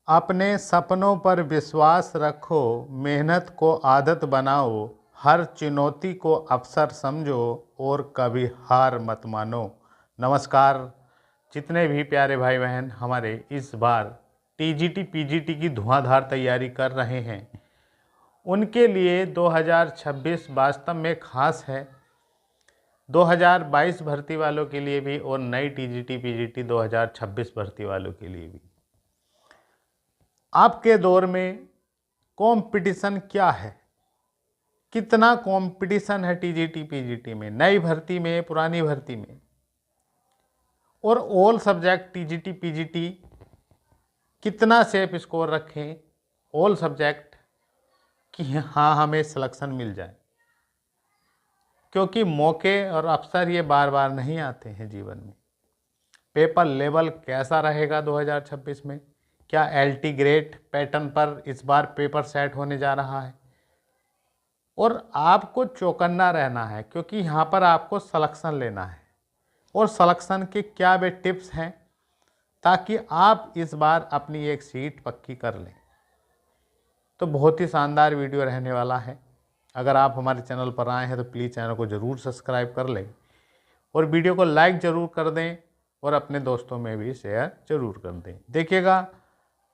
अपने सपनों पर विश्वास रखो, मेहनत को आदत बनाओ, हर चुनौती को अवसर समझो और कभी हार मत मानो। नमस्कार, जितने भी प्यारे भाई बहन हमारे इस बार टीजीटी पीजीटी की धुआंधार तैयारी कर रहे हैं, उनके लिए 2026 वास्तव में खास है। 2022 भर्ती वालों के लिए भी और नई टीजीटी पीजीटी 2026 भर्ती वालों के लिए भी। आपके दौर में कंपटीशन क्या है, कितना कंपटीशन है टीजीटी पीजीटी में, नई भर्ती में, पुरानी भर्ती में, और ऑल सब्जेक्ट टीजीटी पीजीटी कितना सेफ स्कोर रखें ऑल सब्जेक्ट कि हाँ हमें सिलेक्शन मिल जाए, क्योंकि मौके और अवसर ये बार बार नहीं आते हैं जीवन में। पेपर लेवल कैसा रहेगा 2026 में, क्या एलटी ग्रेड पैटर्न पर इस बार पेपर सेट होने जा रहा है, और आपको चौकन्ना रहना है क्योंकि यहाँ पर आपको सिलेक्शन लेना है। और सिलेक्शन के क्या वे टिप्स हैं ताकि आप इस बार अपनी एक सीट पक्की कर लें। तो बहुत ही शानदार वीडियो रहने वाला है। अगर आप हमारे चैनल पर आए हैं तो प्लीज़ चैनल को ज़रूर सब्सक्राइब कर लें और वीडियो को लाइक ज़रूर कर दें और अपने दोस्तों में भी शेयर ज़रूर कर दें। देखिएगा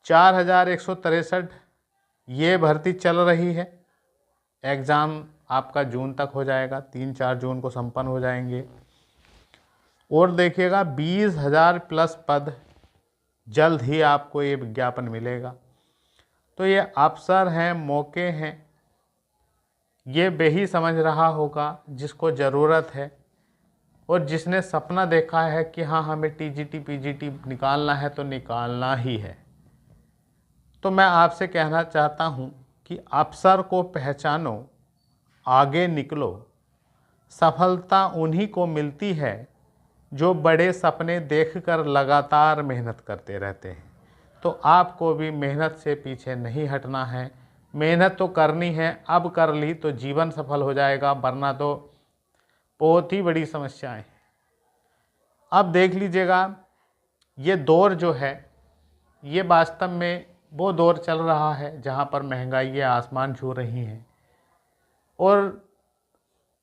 4163 ये भर्ती चल रही है। एग्ज़ाम आपका जून तक हो जाएगा, 3-4 जून को संपन्न हो जाएंगे। और देखिएगा 20,000 प्लस पद जल्द ही आपको ये विज्ञापन मिलेगा। तो ये अवसर हैं, मौके हैं, ये वही समझ रहा होगा जिसको ज़रूरत है और जिसने सपना देखा है कि हाँ हमें टीजीटी पीजीटी निकालना है तो निकालना ही है। तो मैं आपसे कहना चाहता हूँ कि अवसर को पहचानो, आगे निकलो। सफलता उन्हीं को मिलती है जो बड़े सपने देखकर लगातार मेहनत करते रहते हैं। तो आपको भी मेहनत से पीछे नहीं हटना है, मेहनत तो करनी है। अब कर ली तो जीवन सफल हो जाएगा, वरना तो बहुत ही बड़ी समस्याएं हैं। अब देख लीजिएगा, ये दौर जो है ये वास्तव में वो दौर चल रहा है जहाँ पर महंगाई आसमान छू रही हैं और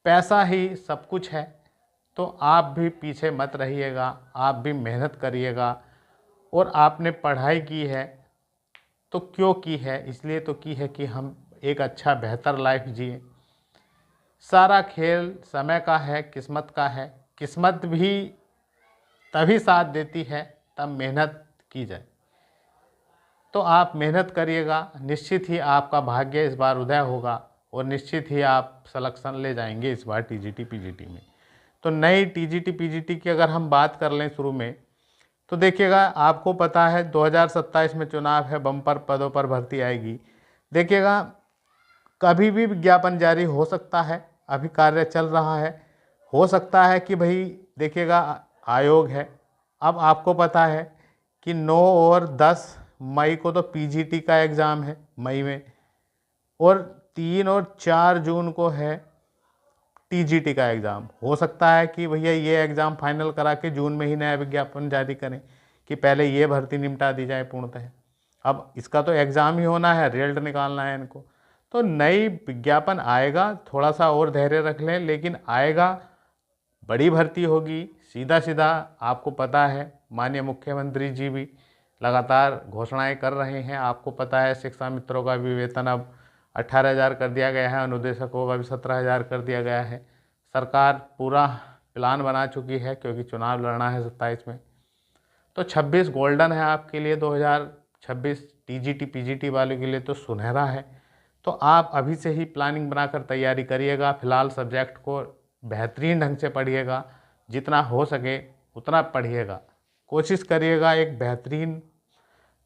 पैसा ही सब कुछ है। तो आप भी पीछे मत रहिएगा, आप भी मेहनत करिएगा। और आपने पढ़ाई की है तो क्यों की है, इसलिए तो की है कि हम एक अच्छा बेहतर लाइफ जिए। सारा खेल समय का है, किस्मत का है। किस्मत भी तभी साथ देती है तब मेहनत की जाए। तो आप मेहनत करिएगा, निश्चित ही आपका भाग्य इस बार उदय होगा और निश्चित ही आप सिलेक्शन ले जाएंगे इस बार टीजीटी पीजीटी में। तो नई टीजीटी पीजीटी की अगर हम बात कर लें शुरू में, तो देखिएगा आपको पता है 2027 में चुनाव है, बम्पर पदों पर भर्ती आएगी। देखिएगा कभी भी विज्ञापन जारी हो सकता है, अभी कार्य चल रहा है। हो सकता है कि भाई देखिएगा आयोग है। अब आपको पता है कि 9 और 10 मई को तो पीजीटी का एग्ज़ाम है मई में, और 3 और 4 जून को है टीजीटी का एग्ज़ाम। हो सकता है कि भैया ये एग्ज़ाम फाइनल करा के जून में ही नया विज्ञापन जारी करें कि पहले ये भर्ती निपटा दी जाए पूर्णतः। अब इसका तो एग्ज़ाम ही होना है, रिजल्ट निकालना है इनको। तो नई विज्ञापन आएगा, थोड़ा सा और धैर्य रख लें, लेकिन आएगा, बड़ी भर्ती होगी। सीधा सीधा आपको पता है माननीय मुख्यमंत्री जी भी लगातार घोषणाएं कर रहे हैं। आपको पता है शिक्षा मित्रों का भी वेतन अब 18,000 कर दिया गया है, अनुदेशकों का भी 17,000 कर दिया गया है। सरकार पूरा प्लान बना चुकी है क्योंकि चुनाव लड़ना है 27 में। तो 26 गोल्डन है आपके लिए, 2026 टीजीटी पीजीटी वालों के लिए तो सुनहरा है। तो आप अभी से ही प्लानिंग बनाकर तैयारी करिएगा। फिलहाल सब्जेक्ट को बेहतरीन ढंग से पढ़िएगा, जितना हो सके उतना पढ़िएगा। कोशिश करिएगा एक बेहतरीन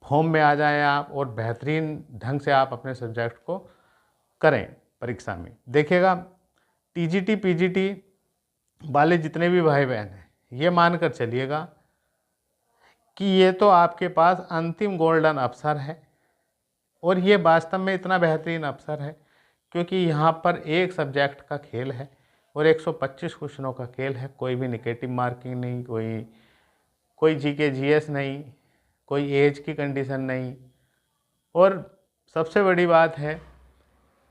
फॉर्म में आ जाएं आप और बेहतरीन ढंग से आप अपने सब्जेक्ट को करें परीक्षा में। देखिएगा टीजीटी पीजीटी वाले जितने भी भाई बहन हैं, ये मानकर चलिएगा कि ये तो आपके पास अंतिम गोल्डन अवसर है। और ये वास्तव में इतना बेहतरीन अवसर है क्योंकि यहाँ पर एक सब्जेक्ट का खेल है और 125 क्वेश्चनों का खेल है। कोई भी नेगेटिव मार्किंग नहीं, कोई जीके जीएस नहीं, कोई एज की कंडीशन नहीं, और सबसे बड़ी बात है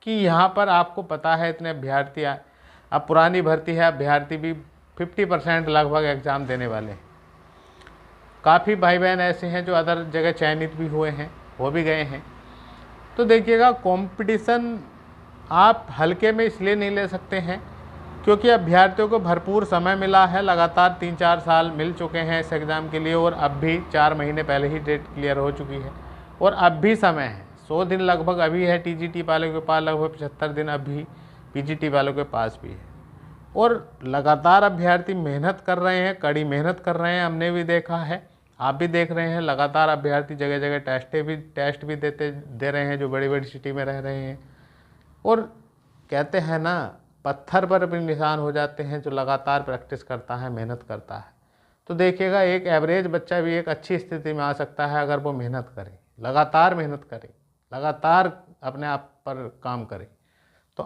कि यहाँ पर आपको पता है इतने अभ्यर्थी अब पुरानी भर्ती है, अभ्यर्थी भी 50% लगभग एग्ज़ाम देने वाले हैं। काफ़ी भाई बहन ऐसे हैं जो अदर जगह चयनित भी हुए हैं, हो भी गए हैं। तो देखिएगा कंपटीशन आप हल्के में इसलिए नहीं ले सकते हैं क्योंकि अभ्यर्थियों को भरपूर समय मिला है, लगातार 3-4 साल मिल चुके हैं इस एग्ज़ाम के लिए, और अब भी 4 महीने पहले ही डेट क्लियर हो चुकी है और अब भी समय है। 100 दिन लगभग अभी है टीजीटी वालों के पास, लगभग 75 दिन अभी पीजीटी वालों के पास भी है। और लगातार अभ्यर्थी मेहनत कर रहे हैं, कड़ी मेहनत कर रहे हैं, हमने भी देखा है, आप भी देख रहे हैं। लगातार अभ्यर्थी जगह जगह टेस्ट भी दे रहे हैं जो बड़ी बड़ी सिटी में रह रहे हैं। और कहते हैं ना, पत्थर पर भी निशान हो जाते हैं जो लगातार प्रैक्टिस करता है, मेहनत करता है। तो देखिएगा एक एवरेज बच्चा भी एक अच्छी स्थिति में आ सकता है अगर वो मेहनत करे, लगातार मेहनत करे, लगातार अपने आप पर काम करे। तो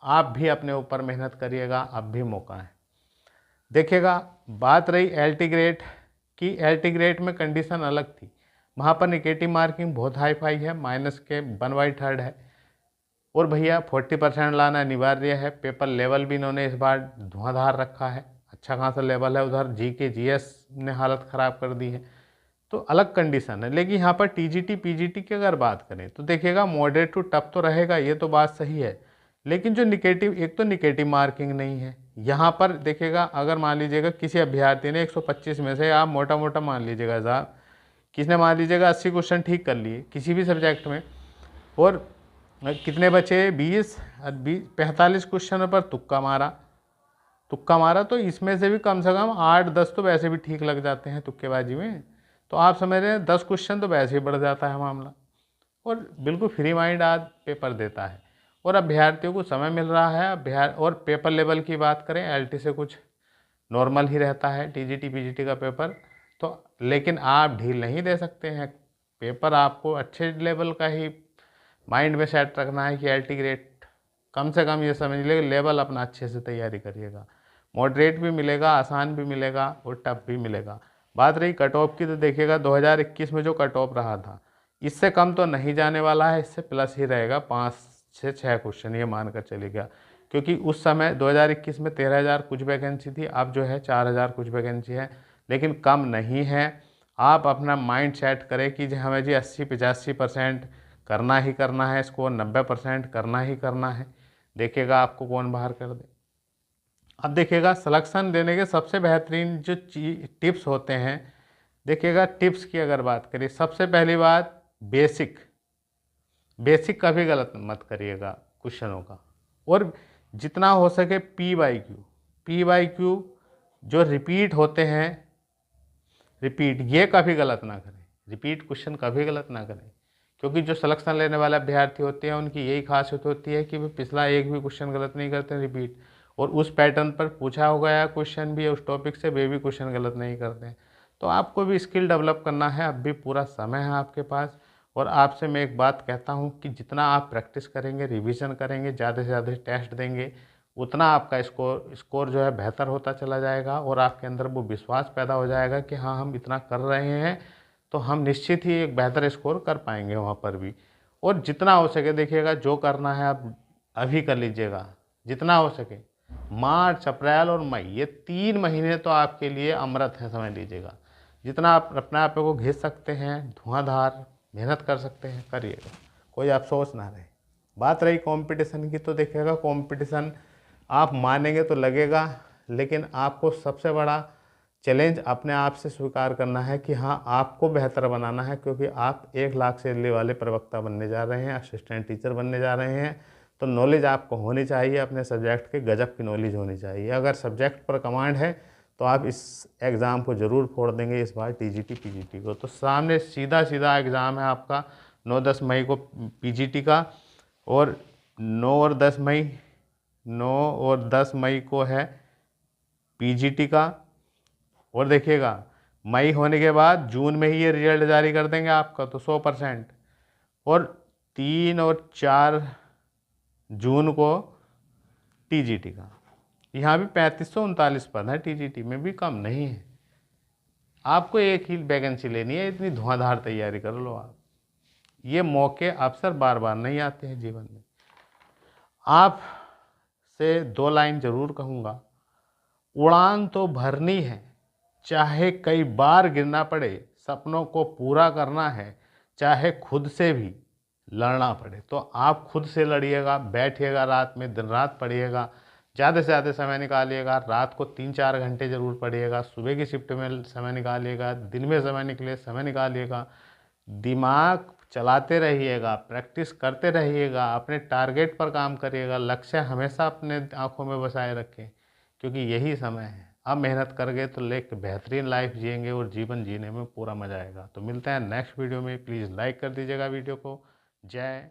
आप भी अपने ऊपर मेहनत करिएगा, अब भी मौका है। देखिएगा बात रही LT ग्रेड की, LT ग्रेड में कंडीशन अलग थी, वहाँ पर निगेटिव मार्किंग बहुत हाई फाई है, माइनस के 1/3 है। और भैया 40% लाना अनिवार्य है। पेपर लेवल भी इन्होंने इस बार धुआंधार रखा है, अच्छा खासा लेवल है। उधर GK GS ने हालत ख़राब कर दी है, तो अलग कंडीशन है। लेकिन यहाँ पर TGT PGT की अगर बात करें तो देखिएगा मॉडरेट टू टफ तो रहेगा, ये तो बात सही है। लेकिन जो एक तो निगेटिव मार्किंग नहीं है यहाँ पर। देखिएगा अगर मान लीजिएगा किसी अभ्यर्थी ने 125 में से, आप मोटा मोटा मान लीजिएगा साहब, किसने मान लीजिएगा 80 क्वेश्चन ठीक कर लिए किसी भी सब्जेक्ट में, और कितने बचे 45 क्वेश्चनों पर तुक्का मारा, तो इसमें से भी कम से कम 8-10 तो वैसे भी ठीक लग जाते हैं तुक्केबाजी में। तो आप समझ रहे हैं 10 क्वेश्चन तो वैसे ही बढ़ जाता है मामला, और बिल्कुल फ्री माइंड आज पेपर देता है और अभ्यर्थियों को समय मिल रहा है। और पेपर लेवल की बात करें, LT से कुछ नॉर्मल ही रहता है TGT PGT का पेपर, तो लेकिन आप ढील नहीं दे सकते हैं। पेपर आपको अच्छे लेवल का ही माइंड में सेट रखना है कि LT ग्रेड कम से कम ये समझ लीजिए लेवल अपना अच्छे से तैयारी करिएगा। मॉडरेट भी मिलेगा, आसान भी मिलेगा और टफ भी मिलेगा। बात रही कट ऑफ की, तो देखिएगा 2021 में जो कट ऑफ रहा था इससे कम तो नहीं जाने वाला है, इससे प्लस ही रहेगा, 5 से 6 क्वेश्चन ये मानकर चलेगा। क्योंकि उस समय 2021 में 13,000 कुछ वैकेंसी थी, अब जो है 4,000 कुछ वैकेंसी है, लेकिन कम नहीं है। आप अपना माइंड सेट करें कि हमें जी 80-85% करना ही करना है, स्कोर 90% करना ही करना है। देखिएगा आपको कौन बाहर कर दे। अब देखिएगा सिलेक्शन देने के सबसे बेहतरीन जो टिप्स होते हैं, देखिएगा टिप्स की अगर बात करें, सबसे पहली बात बेसिक कभी गलत मत करिएगा क्वेश्चनों का। और जितना हो सके PYQ जो रिपीट होते हैं, रिपीट ये कभी गलत ना करें, रिपीट क्वेश्चन कभी गलत ना करें। क्योंकि जो सिलेक्शन लेने वाले अभ्यर्थी होते हैं उनकी यही खासियत होती है कि वे पिछला एक भी क्वेश्चन गलत नहीं करते, रिपीट, और उस पैटर्न पर पूछा हो गया क्वेश्चन भी उस टॉपिक से, वे भी क्वेश्चन गलत नहीं करते हैं। तो आपको भी स्किल डेवलप करना है, अब भी पूरा समय है आपके पास। और आपसे मैं एक बात कहता हूँ कि जितना आप प्रैक्टिस करेंगे, रिवीजन करेंगे, ज़्यादा से ज़्यादा टेस्ट देंगे, उतना आपका स्कोर जो है बेहतर होता चला जाएगा और आपके अंदर वो विश्वास पैदा हो जाएगा कि हाँ हम इतना कर रहे हैं तो हम निश्चित ही एक बेहतर स्कोर कर पाएंगे वहाँ पर भी। और जितना हो सके देखिएगा जो करना है आप अभी कर लीजिएगा, जितना हो सके। मार्च, अप्रैल और मई ये 3 महीने तो आपके लिए अमृत है, समझ लीजिएगा। जितना आप अपने आप को घिस सकते हैं, धुआंधार मेहनत कर सकते हैं, करिएगा, कोई अफसोस ना रहे। बात रही कंपटीशन की, तो देखिएगा कंपटीशन आप मानेंगे तो लगेगा, लेकिन आपको सबसे बड़ा चैलेंज अपने आप से स्वीकार करना है कि हाँ आपको बेहतर बनाना है। क्योंकि आप 1 लाख सैलरी वाले प्रवक्ता बनने जा रहे हैं, असिस्टेंट टीचर बनने जा रहे हैं, तो नॉलेज आपको होनी चाहिए, अपने सब्जेक्ट के गजब की नॉलेज होनी चाहिए। अगर सब्जेक्ट पर कमांड है तो आप इस एग्ज़ाम को ज़रूर फोड़ देंगे इस बार TGT PGT को। तो सामने सीधा एग्ज़ाम है आपका 9-10 मई को PGT का, और 9 और 10 मई को है PGT का। और देखिएगा मई होने के बाद जून में ही ये रिजल्ट जारी कर देंगे आपका, तो 100%। और 3 और 4 जून को TGT का। यहाँ भी 3539 पद है, TGT में भी कम नहीं है। आपको एक ही वैकेंसी लेनी है, इतनी धुआंधार तैयारी कर लो आप। ये मौके अवसर बार बार नहीं आते हैं जीवन में। आप से 2 लाइन ज़रूर कहूँगा, उड़ान तो भरनी है, चाहे कई बार गिरना पड़े, सपनों को पूरा करना है, चाहे खुद से भी लड़ना पड़े। तो आप खुद से लड़िएगा, बैठिएगा रात में, दिन रात पढ़िएगा, ज़्यादा से ज़्यादा समय निकालिएगा। रात को 3-4 घंटे ज़रूर पढ़िएगा, सुबह की शिफ्ट में समय निकालिएगा, दिन में समय निकालिएगा। दिमाग चलाते रहिएगा, प्रैक्टिस करते रहिएगा, अपने टारगेट पर काम करिएगा, लक्ष्य हमेशा अपने आँखों में बसाए रखें, क्योंकि यही समय है। अब मेहनत करेंगे तो एक बेहतरीन लाइफ जिएंगे और जीवन जीने में पूरा मज़ा आएगा। तो मिलते हैं नेक्स्ट वीडियो में। प्लीज़ लाइक कर दीजिएगा वीडियो को। जय